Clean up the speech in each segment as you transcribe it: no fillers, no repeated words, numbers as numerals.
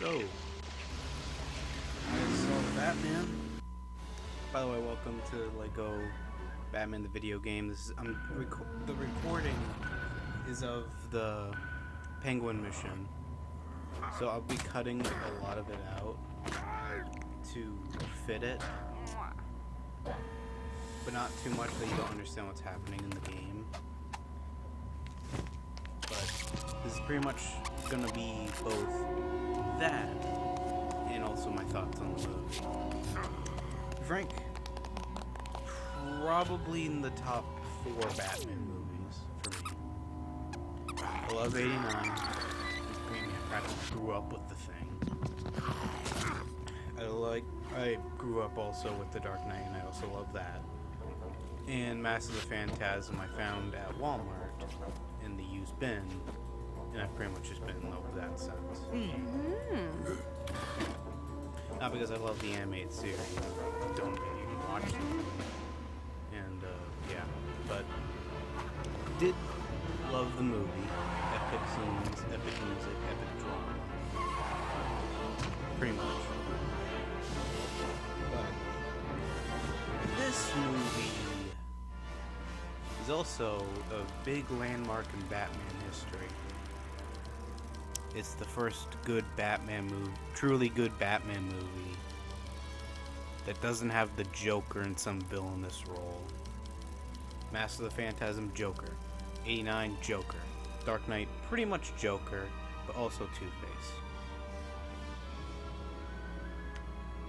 So, I saw Batman. By the way, welcome to Lego Batman the video game. The recording is of the Penguin mission, so I'll be cutting a lot of it out to fit it, but not too much that you don't understand what's happening in the game. But this is pretty much gonna be both that and also my thoughts on the movie. Frank, probably in the top 4 Batman movies for me. I love 89. I practically grew up with the thing. I grew up also with The Dark Knight, and I also love that. And Mask of the Phantasm I found at Walmart in the used bin, and I've pretty much just been in love with that since. Not because I love the animated series, I don't really even watch them. And, yeah, but did love the movie. Epic scenes, epic music, epic drama. Pretty much. But this movie is also a big landmark in Batman history. It's the first good Batman movie, truly good Batman movie, that doesn't have the Joker in some villainous role. Mask of the Phantasm, Joker. 89, Joker. Dark Knight, pretty much Joker, but also Two-Face.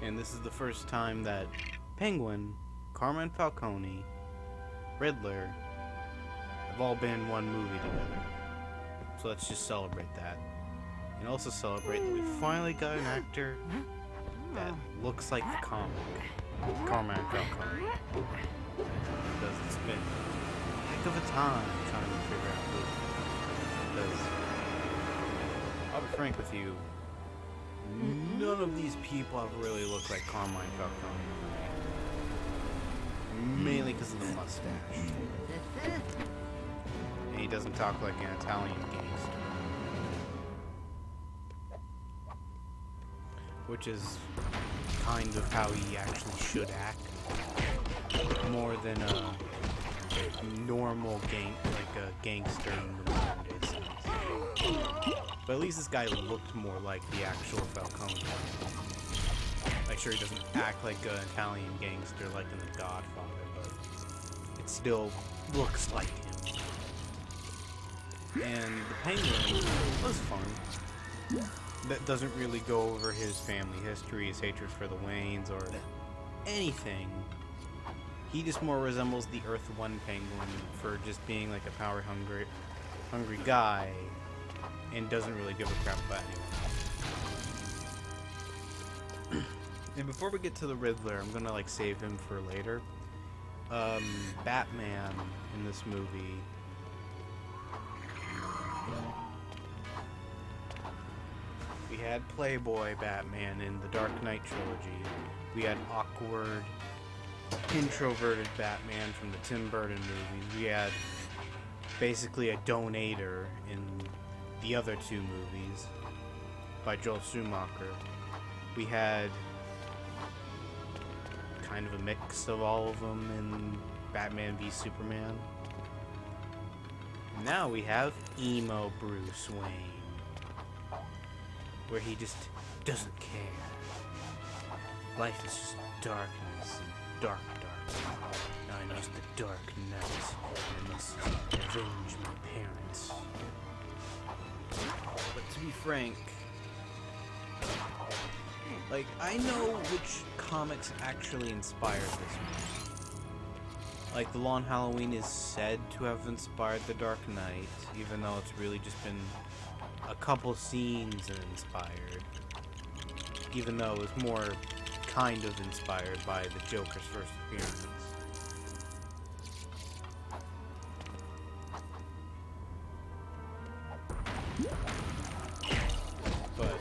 And this is the first time that Penguin, Carmine Falcone, Riddler have all been in one movie together. So let's just celebrate that. And also celebrate that we finally got an actor that looks like the comic, Carmine Falcone. Because it's been a heck of a time trying to figure out who. Because, I'll be frank with you, none of these people have really looked like Carmine Falcone. Mainly because of the mustache. And he doesn't talk like an Italian gangster. Which is kind of how he actually should act, more than a normal gangster in the modern day sense. But at least this guy looked more like the actual Falcone. Like, sure, he doesn't act like an Italian gangster like in The Godfather, but it still looks like him. And the Penguin was fun. That doesn't really go over his family history, his hatred for the Waynes, or anything. He just more resembles the Earth 1 Penguin for just being like a power-hungry guy, and doesn't really give a crap about anyone. And before we get to the Riddler, I'm gonna like save him for later. Batman in this movie. We had Playboy Batman in the Dark Knight trilogy. We had awkward, introverted Batman from the Tim Burton movies. We had basically a donator in the other 2 movies by Joel Schumacher. We had kind of a mix of all of them in Batman v Superman. Now we have emo Bruce Wayne, where he just doesn't care. Life is just darkness and dark. I'm just the Dark Knight, and I must avenge my parents. But to be frank, like, I know which comics actually inspired this movie. Like, The Long Halloween is said to have inspired The Dark Knight, even though it's really just been a couple scenes inspired, even though it was more kind of inspired by the Joker's first appearance. But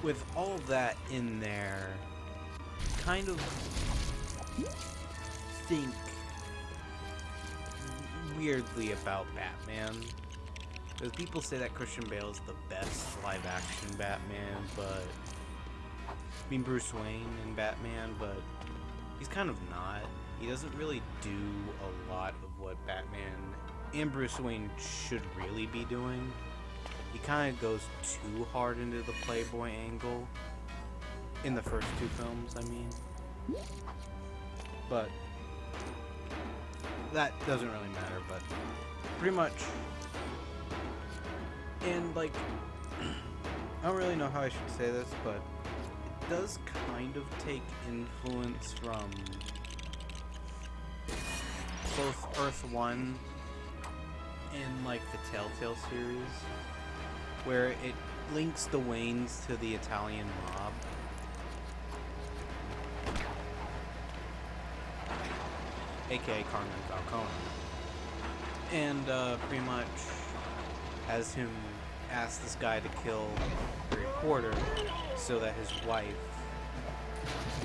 with all that in there, kind of think weirdly about Batman. Because people say that Christian Bale is the best live-action Batman, but... I mean, Bruce Wayne in Batman, but he's kind of not. He doesn't really do a lot of what Batman and Bruce Wayne should really be doing. He kind of goes too hard into the Playboy angle in the first two films, I mean. But that doesn't really matter, but pretty much. And like, I don't really know how I should say this, but it does kind of take influence from both Earth 1 and like the Telltale series, where it links the Waynes to the Italian mob. AKA Carmine Falcone. And pretty much has him ask this guy to kill the reporter so that his wife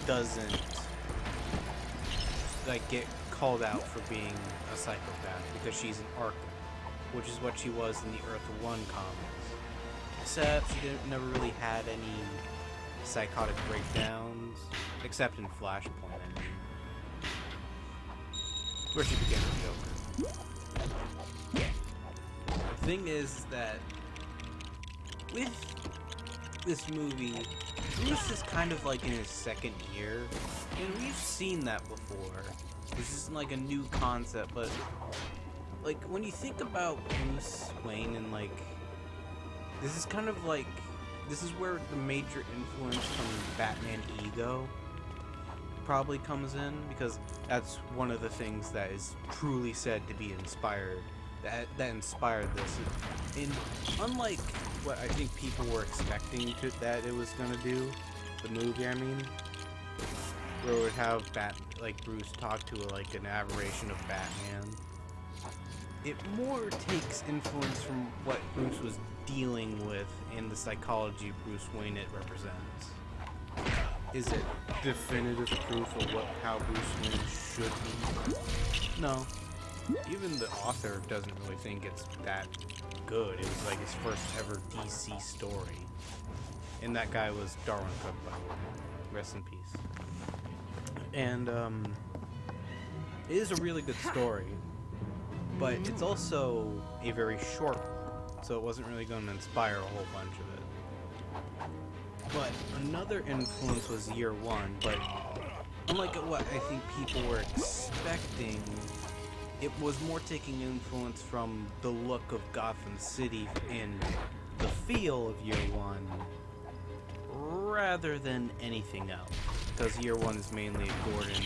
doesn't like get called out for being a psychopath, because she's an Arkham, which is what she was in the Earth 1 comics. Except she never really had any psychotic breakdowns, except in Flashpoint, I mean, where she became a Joker. The thing is that with this movie, Bruce is kind of like in his second year, and we've seen that before. This isn't like a new concept, but like when you think about Bruce Wayne and like, this is kind of like, this is where the major influence from Batman Ego probably comes in, because that's one of the things that is truly said to be inspired, that inspired this. And unlike what I think people were expecting that it was gonna do, the movie, I mean, where it would have Bruce talk to like an aberration of Batman, it more takes influence from what Bruce was dealing with and the psychology of Bruce Wayne it represents. Is it definitive proof of how Bruce Wayne should be? No. Even the author doesn't really think it's that good. It was like his first ever DC story. And that guy was Darwin Cook, by the way. Rest in peace. And it is a really good story, but it's also a very short one, so it wasn't really going to inspire a whole bunch of it. But another influence was Year One, but unlike what I think people were expecting, it was more taking influence from the look of Gotham City and the feel of Year One, rather than anything else. Because Year One is mainly a Gordon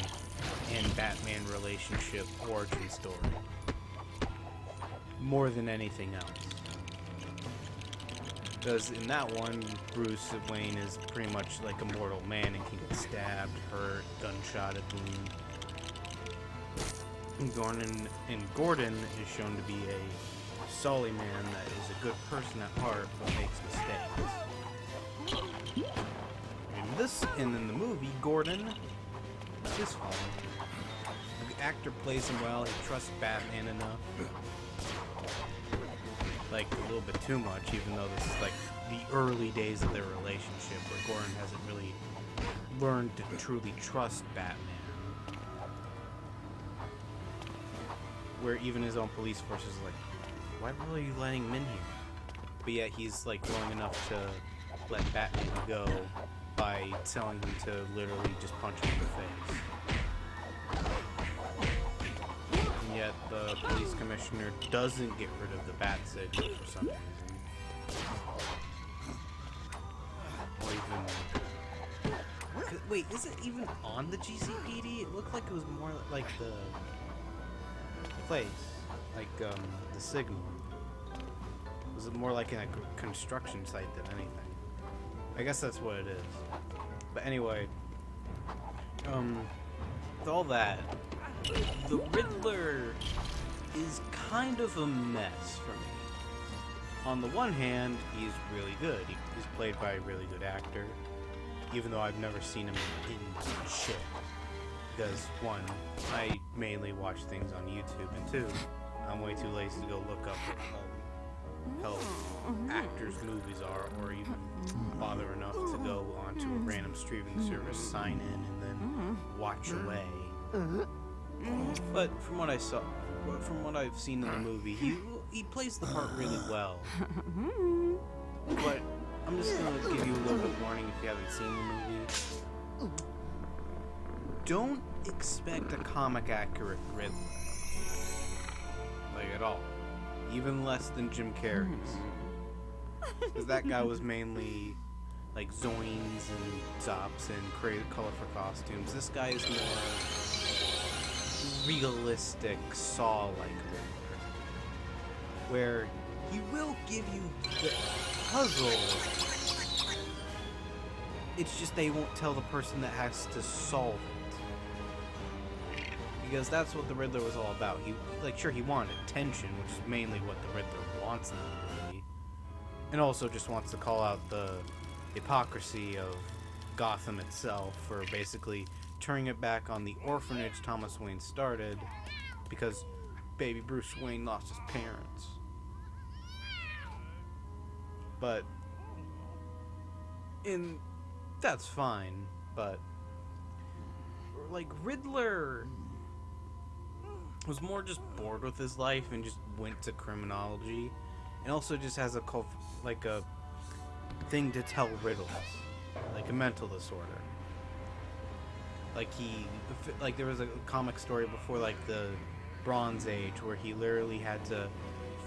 and Batman relationship origin story, more than anything else. Because in that one, Bruce Wayne is pretty much like a mortal man and can get stabbed, hurt, gunshotted, Gordon is shown to be a solid man that is a good person at heart but makes mistakes. And in the movie, Gordon is fine. The actor plays him well. He trusts Batman enough. Like a little bit too much, even though this is like the early days of their relationship, where Gordon hasn't really learned to truly trust Batman. Where even his own police force is like, why are you letting him in here? But yet he's like willing enough to let Batman go by telling him to literally just punch him in the face. And yet the police commissioner doesn't get rid of the bat signal for some reason. Or even... Wait, is it even on the GCPD? It looked like it was more like the place, like the signal. Was it more like in a construction site than anything? I guess that's what it is. But anyway, with all that, the Riddler is kind of a mess for me. On the one hand, he's really good. He's played by a really good actor, even though I've never seen him in shit. Because, one, I mainly watch things on YouTube, and two, I'm way too lazy to go look up how actors' movies are, or even bother enough to go onto a random streaming service, sign in, and then watch away. But from what I've seen in the movie, he plays the part really well. But I'm just gonna give you a little bit of warning if you haven't seen the movie. Don't expect a comic accurate Riddler. Like, at all. Even less than Jim Carrey's. Because that guy was mainly like zoins and zops and crazy colorful costumes. This guy is more realistic Saw-like Riddler, where he will give you the puzzle. It's just they won't tell the person that has to solve it. Because that's what the Riddler was all about. Sure, he wanted attention, which is mainly what the Riddler wants in the movie. And also just wants to call out the hypocrisy of Gotham itself for basically turning it back on the orphanage Thomas Wayne started because baby Bruce Wayne lost his parents. But that's fine, but like Riddler was more just bored with his life and just went to criminology, and also just has a thing to tell riddles, like a mental disorder. Like there was a comic story before like the Bronze Age where he literally had to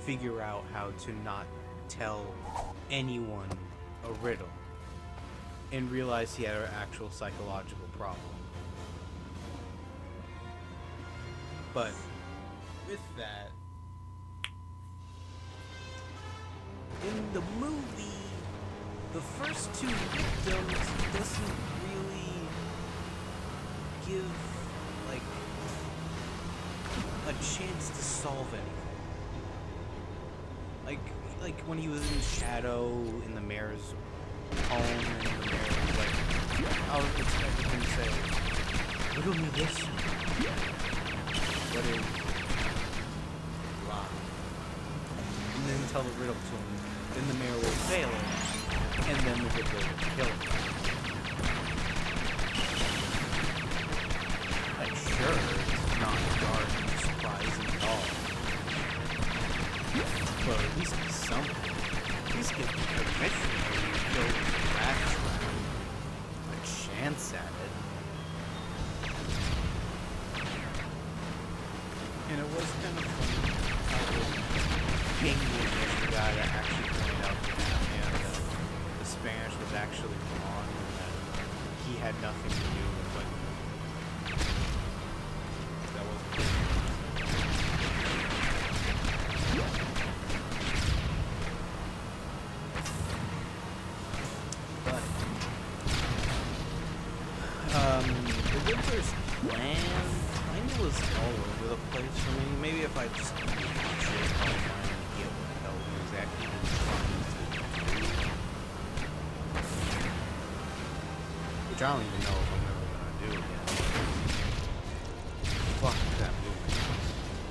figure out how to not tell anyone a riddle and realize he had an actual psychological problem. But with that, in the movie, the first two victims doesn't really give like a chance to solve anything. Like when he was in shadow in the mayor's home, and the mayor was like, I was expecting him to say, riddle me this. What is rock? And then tell the riddle to him. Then the mayor will fail him, and then the Riddler will kill him. Like, sure, it's not dark and surprising at all. But at least be something. At least give the commissioner who killed the rat trap a chance at it. And it was kind of funny how Penguin was the guy that actually pointed out to Batman that the Spanish was actually wrong and that he had nothing to do with it. That wasn't good. But the Riddler's plan kind of was all over the place for me. Maybe if I just watch it online and get what the hell he was actually trying to do. Which I don't even know if I'm ever gonna do again. Fuck that movie.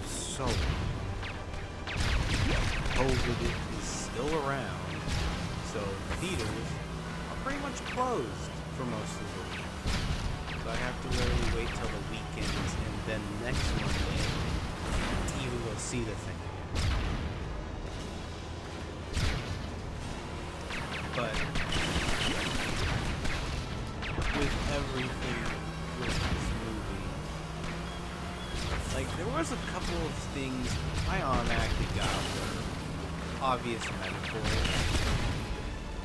So COVID is still around, so theaters are pretty much closed for most of the week. So I have to literally wait till the weekends and then next Monday to even go see the thing again. But with everything with this movie, like there was a couple of things I automatically got were obvious metaphors.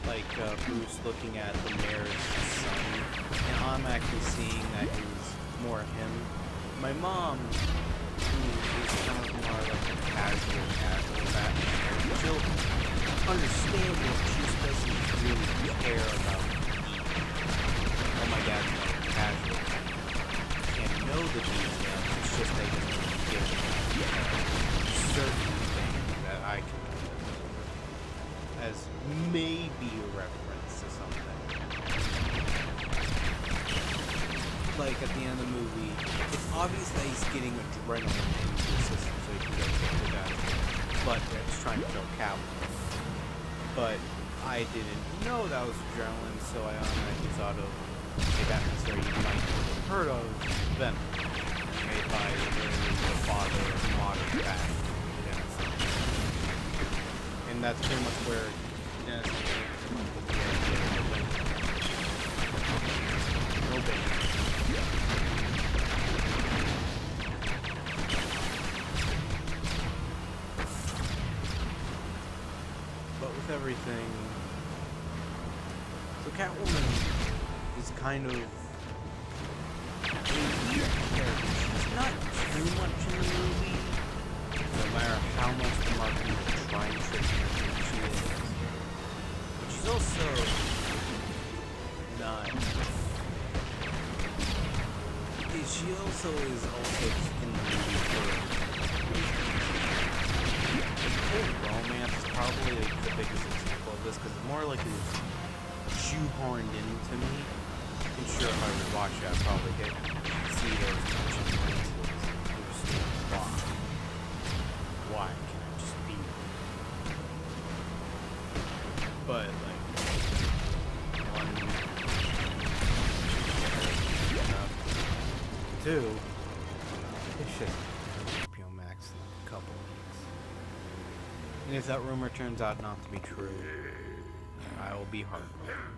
Like Bruce looking at the mayor's son, and I'm actually seeing that he was more him. My mom, who is kind of more like a casual Batman, she'll understand that she's doesn't really care about oh my God, like casual. Can't know the details, it's just they can give certain things that I can as maybe a reference to something. Like at the end of the movie, it's obvious that he's getting adrenaline into the system so he can go kick the guy. but it's trying to kill Catwoman. But I didn't know that was adrenaline, so I automatically thought of a Batman story you might have heard of, Venom, made by the father of modern Batman, Dennis. And that's pretty much where Dennis came up with the idea of no Bane. But with everything, so Catwoman is kind of a weird character. She's not too much in the movie, no matter how much the marketing will try and trick her into she is. But she's also not. She also is also in the movie for romance is probably the biggest example of this, because it's more like it's shoehorned into me. And sure, if I would watch it, I'd probably see those touching glances. Why can I just be? But like, one, two, it's just HBO Max in a couple weeks. And if that rumor turns out not to be true, I will be heartbroken.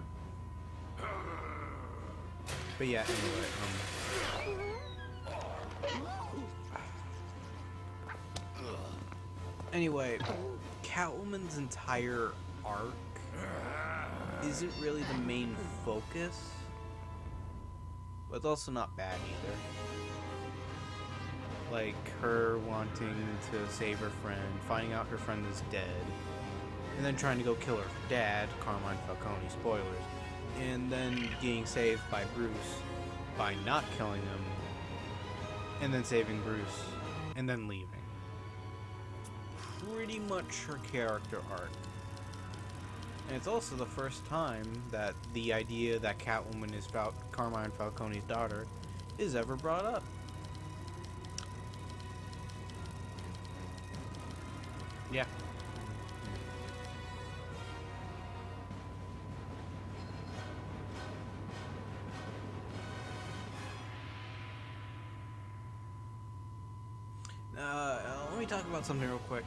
But yeah, anyway, Catwoman's entire arc isn't really the main focus, but it's also not bad either. Like her wanting to save her friend, finding out her friend is dead, and then trying to go kill her dad, Carmine Falcone, spoilers, and then getting saved by Bruce by not killing him, and then saving Bruce, and then leaving. It's pretty much her character arc. And it's also the first time that the idea that Catwoman is Carmine Falcone's daughter is ever brought up. Yeah. Let me talk about something real quick.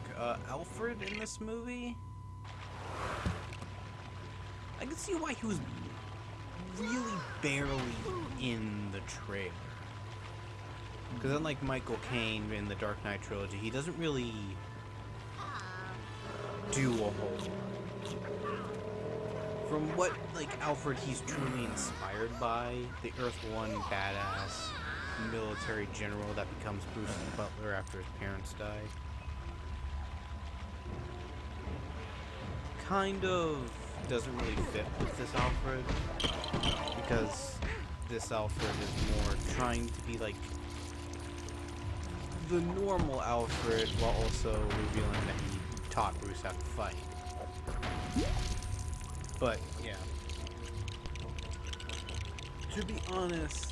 Alfred in this movie, I can see why he was really barely in the trailer. Because unlike Michael Caine in the Dark Knight trilogy, he doesn't really do a whole lot. From what, Alfred he's truly inspired by, the Earth One badass military general that becomes Bruce's butler after his parents die. Kind of doesn't really fit with this Alfred, because this Alfred is more trying to be like the normal Alfred while also revealing that he taught Bruce how to fight. But yeah, to be honest,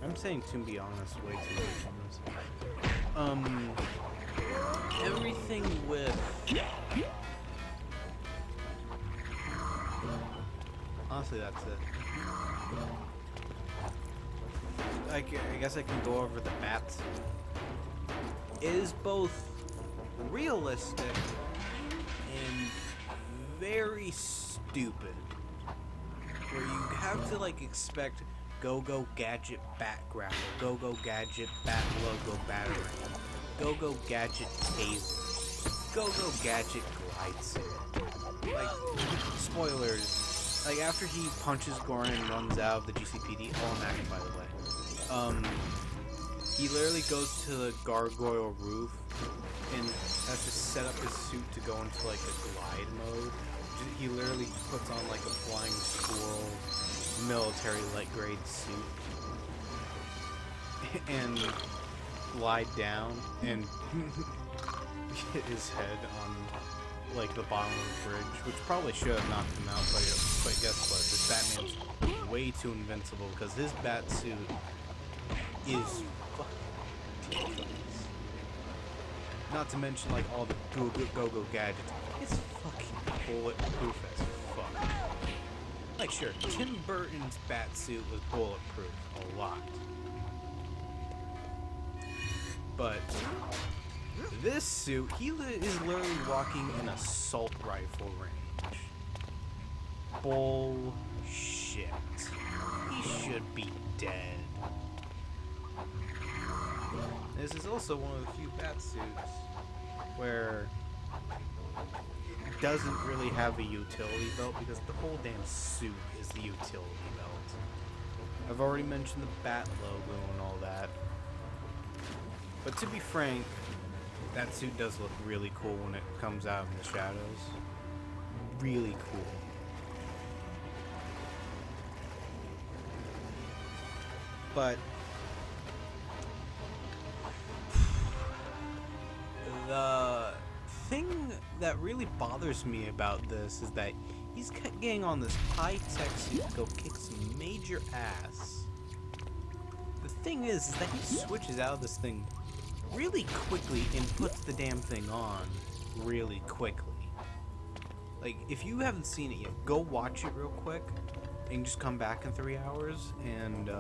I'm saying to be honest way too much on this. Everything with honestly, that's it. I guess I can go over the bat suit. It is both realistic and very stupid. Where you have to expect Go-Go Gadget Bat Grapple, Go-Go Gadget Bat Logo Batarang, Go-Go Gadget Taser, Go-Go Gadget Glide Suit. Spoilers. After he punches Gordon and runs out of the GCPD, all I'm acting, by the way. He literally goes to the gargoyle roof and has to set up his suit to go into a glide mode. He literally puts on a flying squirrel military light grade suit and glide down and hit his head on the bottom of the bridge, which probably should have knocked him out, but guess what? This Batman's way too invincible because his bat suit is fucking ridiculous. Not to mention like all the go-go gadgets. It's fucking bulletproof as fuck. Like sure, Tim Burton's bat suit was bulletproof a lot. But this suit, he is literally walking in assault rifle range. Bullshit. He should be dead. This is also one of the few bat suits where it doesn't really have a utility belt because the whole damn suit is the utility belt. I've already mentioned the bat logo and all that. But to be frank, that suit does look really cool when it comes out in the shadows. Really cool. But the thing that really bothers me about this is that he's getting on this high-tech suit to go kick some major ass. The thing is that he switches out of this thing really quickly and puts the damn thing on really quickly. Like, if you haven't seen it yet, go watch it real quick and just come back in 3 hours and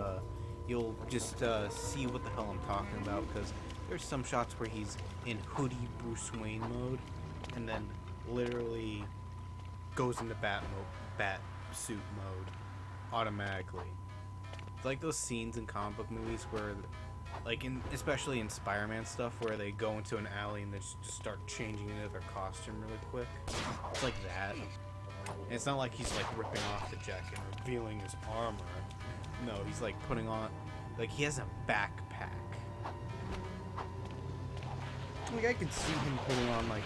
you'll just see what the hell I'm talking about, because there's some shots where he's in hoodie Bruce Wayne mode and then literally goes into bat suit mode automatically. It's like those scenes in comic book movies where, like especially in Spider-Man stuff, where they go into an alley and they just start changing into their costume really quick. It's like that. And it's not like he's like ripping off the jacket and revealing his armor. No, he's like putting on, like he has a backpack. Like I could see him putting on like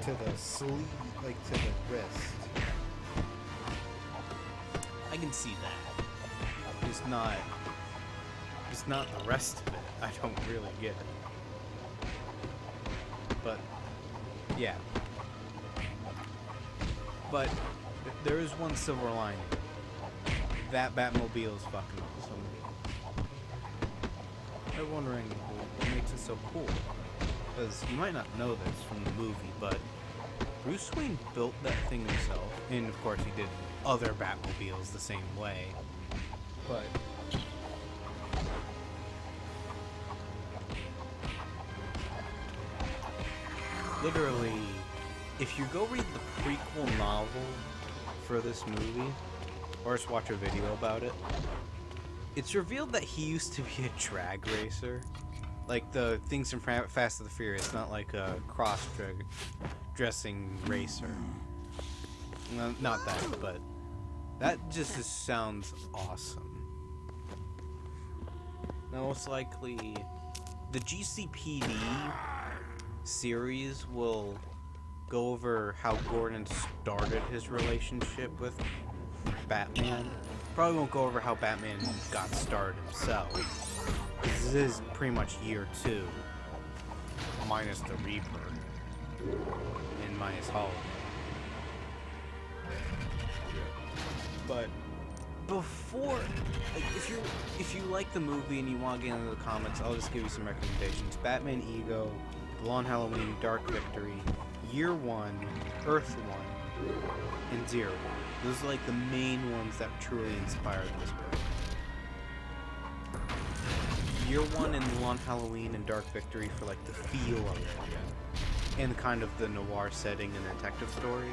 to the sleeve, like to the wrist. I can see that. It's not the rest of it. I don't really get it. But yeah. But there is one silver lining. That Batmobile is fucking awesome. I'm wondering what makes it so cool. Because you might not know this from the movie, but Bruce Wayne built that thing himself. And of course he did other Batmobiles the same way. But literally, if you go read the prequel novel for this movie, or just watch a video about it, it's revealed that he used to be a drag racer. Like the things from Fast and the Furious, not like a cross-dressing racer. No, not that, but that just sounds awesome. Now, most likely, the GCPD series will go over how Gordon started his relationship with Batman. Probably won't go over how Batman got started himself. This is pretty much year 2, minus the Reaper and minus Holiday. But before, like, if you like the movie and you want to get into the comics, I'll just give you some recommendations. Batman Ego, Long Halloween, Dark Victory, Year 1, Earth 1, and Zero 1. Those are like the main ones that truly inspired this book. Year 1 and Long Halloween and Dark Victory for like the feel of it and kind of the noir setting and detective story.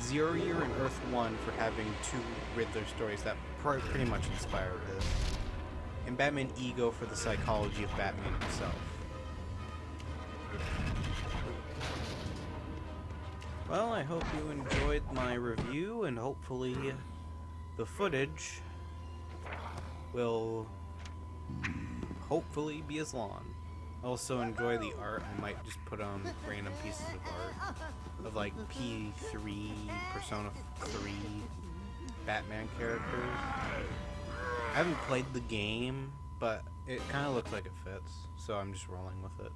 Zero Year and Earth 1 for having 2 Riddler stories that pretty much inspired this. And Batman Ego for the psychology of Batman himself. Well, I hope you enjoyed my review, and hopefully the footage will hopefully be as long. Also enjoy the art. I might just put on random pieces of art of like P3, Persona 3 Batman characters. I haven't played the game, but it kind of looks like it fits, so I'm just rolling with it.